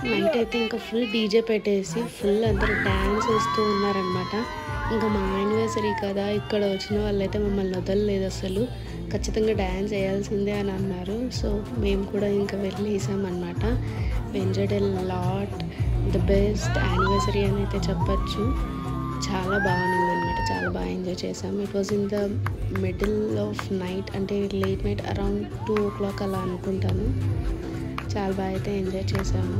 Night అయితే ఇంకా full DJ పెట్టేసి ఫుల్ అందరూ డ్యాన్స్ వేస్తూ ఉన్నారనమాట. ఇంకా మా యానివర్సరీ కదా, ఇక్కడ వచ్చిన వాళ్ళైతే మమ్మల్ని వదలలేదు అసలు, ఖచ్చితంగా డ్యాన్స్ వేయాల్సిందే అని అన్నారు. సో మేము కూడా ఇంకా వెళ్ళేసామన్నమాట. Enjoyed a lot, the best anniversary అని అయితే చెప్పచ్చు. చాలా బాగుంది అనమాట, చాలా బాగా ఎంజాయ్ చేసాము. It was in the middle of night, అంటే లేట్ నైట్ అరౌండ్ 2 o'clock అలా అనుకుంటాను. చాలా బాగా అయితే ఎంజాయ్ చేసాము.